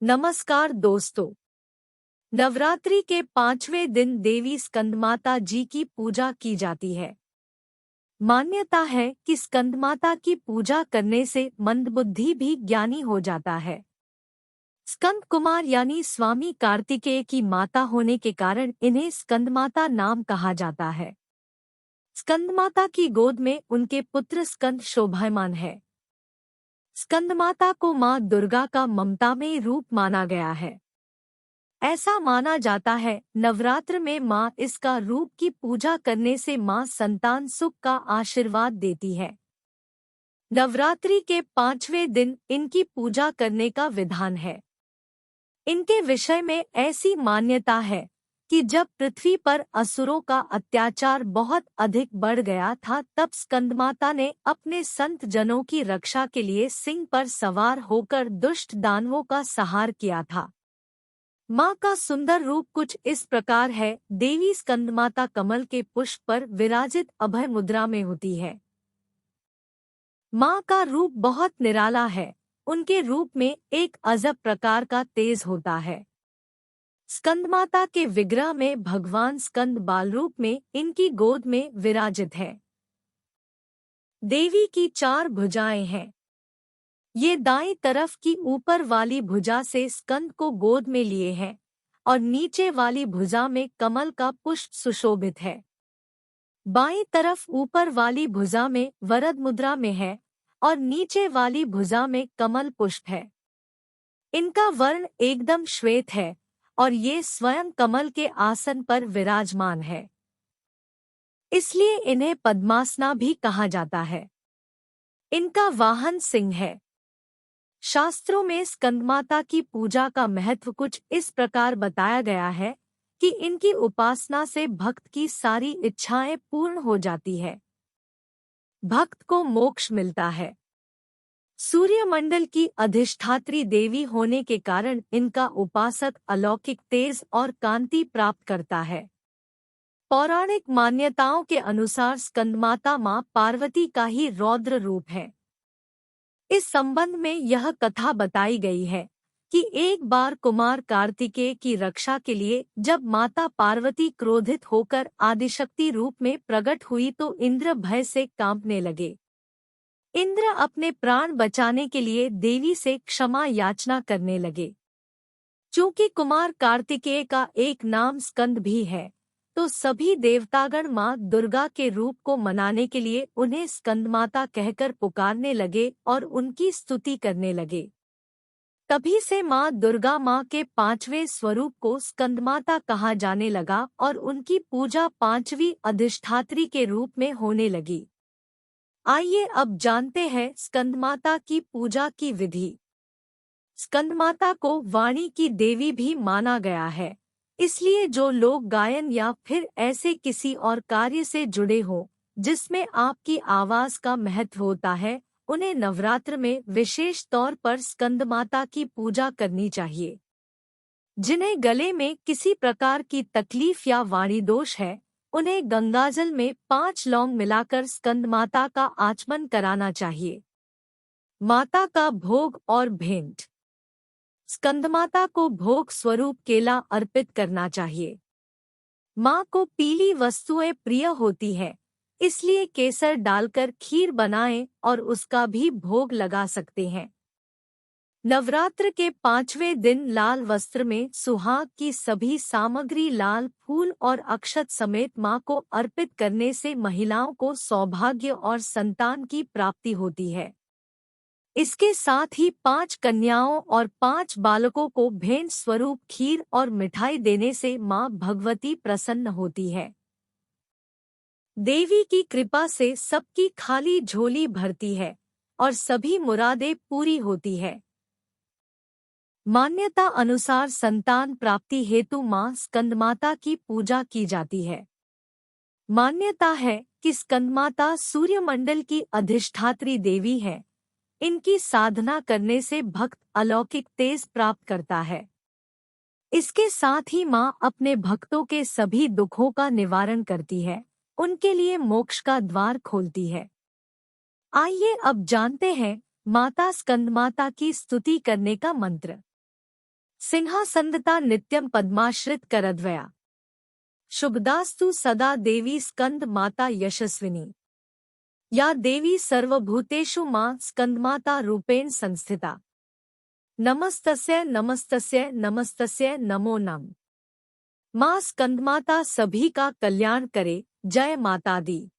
नमस्कार दोस्तों। नवरात्रि के 5वें दिन देवी स्कंदमाता जी की पूजा की जाती है। मान्यता है कि स्कंदमाता की पूजा करने से मंदबुद्धि भी ज्ञानी हो जाता है। स्कंद कुमार यानी स्वामी कार्तिकेय की माता होने के कारण इन्हें स्कंदमाता नाम कहा जाता है। स्कंदमाता की गोद में उनके पुत्र स्कंद शोभायमान है। स्कंदमाता को मां दुर्गा का ममतामयी रूप माना गया है। ऐसा माना जाता है नवरात्र में मां इसका रूप की पूजा करने से मां संतान सुख का आशीर्वाद देती है। नवरात्रि के 5वें दिन इनकी पूजा करने का विधान है। इनके विषय में ऐसी मान्यता है कि जब पृथ्वी पर असुरों का अत्याचार बहुत अधिक बढ़ गया था तब स्कंदमाता ने अपने संत जनों की रक्षा के लिए सिंह पर सवार होकर दुष्ट दानवों का संहार किया था। माँ का सुंदर रूप कुछ इस प्रकार है। देवी स्कंदमाता कमल के पुष्प पर विराजित अभय मुद्रा में होती है। माँ का रूप बहुत निराला है। उनके रूप में एक अजब प्रकार का तेज होता है। स्कंदमाता के विग्रह में भगवान स्कंद बाल रूप में इनकी गोद में विराजित है। देवी की 4 भुजाएं हैं। ये दाईं तरफ की ऊपर वाली भुजा से स्कंद को गोद में लिए हैं और नीचे वाली भुजा में कमल का पुष्प सुशोभित है। बाईं तरफ ऊपर वाली भुजा में वरद मुद्रा में है और नीचे वाली भुजा में कमल पुष्प है। इनका वर्ण एकदम श्वेत है और ये स्वयं कमल के आसन पर विराजमान है। इसलिए इन्हें पद्मासना भी कहा जाता है। इनका वाहन सिंह है। शास्त्रों में स्कंदमाता की पूजा का महत्व कुछ इस प्रकार बताया गया है कि इनकी उपासना से भक्त की सारी इच्छाएं पूर्ण हो जाती है। भक्त को मोक्ष मिलता है। सूर्यमंडल की अधिष्ठात्री देवी होने के कारण इनका उपासक अलौकिक तेज और कांति प्राप्त करता है। पौराणिक मान्यताओं के अनुसार स्कंदमाता मां पार्वती का ही रौद्र रूप है। इस संबंध में यह कथा बताई गई है कि एक बार कुमार कार्तिकेय की रक्षा के लिए जब माता पार्वती क्रोधित होकर आदिशक्ति रूप में प्रकट हुई तो इंद्र भय से कांपने लगे। इंद्र अपने प्राण बचाने के लिए देवी से क्षमा याचना करने लगे। चूंकि कुमार कार्तिकेय का एक नाम स्कंद भी है तो सभी देवतागण मां दुर्गा के रूप को मनाने के लिए उन्हें स्कंदमाता कहकर पुकारने लगे और उनकी स्तुति करने लगे। तभी से मां दुर्गा मां के 5वें स्वरूप को स्कंदमाता कहा जाने लगा और उनकी पूजा 5वीं अधिष्ठात्री के रूप में होने लगी। आइए अब जानते हैं स्कंदमाता की पूजा की विधि। स्कंदमाता को वाणी की देवी भी माना गया है। इसलिए जो लोग गायन या फिर ऐसे किसी और कार्य से जुड़े हो जिसमें आपकी आवाज का महत्व होता है उन्हें नवरात्र में विशेष तौर पर स्कंदमाता की पूजा करनी चाहिए। जिन्हें गले में किसी प्रकार की तकलीफ या वाणी दोष है उन्हें गंगाजल में 5 लौंग मिलाकर स्कंदमाता का आचमन कराना चाहिए। माता का भोग और भेंट। स्कंदमाता को भोग स्वरूप केला अर्पित करना चाहिए। माँ को पीली वस्तुएं प्रिय होती है, इसलिए केसर डालकर खीर बनाएं और उसका भी भोग लगा सकते हैं। नवरात्र के 5वें दिन लाल वस्त्र में सुहाग की सभी सामग्री लाल फूल और अक्षत समेत माँ को अर्पित करने से महिलाओं को सौभाग्य और संतान की प्राप्ति होती है। इसके साथ ही 5 कन्याओं और 5 बालकों को भेंट स्वरूप खीर और मिठाई देने से मां भगवती प्रसन्न होती है। देवी की कृपा से सबकी खाली झोली भरती है और सभी मुरादें पूरी होती है। मान्यता अनुसार संतान प्राप्ति हेतु मां स्कंदमाता की पूजा की जाती है। मान्यता है कि स्कंदमाता सूर्यमंडल की अधिष्ठात्री देवी है। इनकी साधना करने से भक्त अलौकिक तेज प्राप्त करता है। इसके साथ ही मां अपने भक्तों के सभी दुखों का निवारण करती है, उनके लिए मोक्ष का द्वार खोलती है। आइए अब जानते हैं माता स्कंदमाता की स्तुति करने का मंत्र। सिंहासन्दता नित्यं पद्माश्रित करद्वया। शुभदास्तु सदा देवी स्कंद माता यशस्विनी। या देवी सर्वभूतेषु मां स्कंदमाता रूपेण संस्थिता। नमस्तस्यै नमस्तस्यै नमस्तस्यै नमो नमः। मां स्कंदमाता सभी का कल्याण करे। जय माता दी।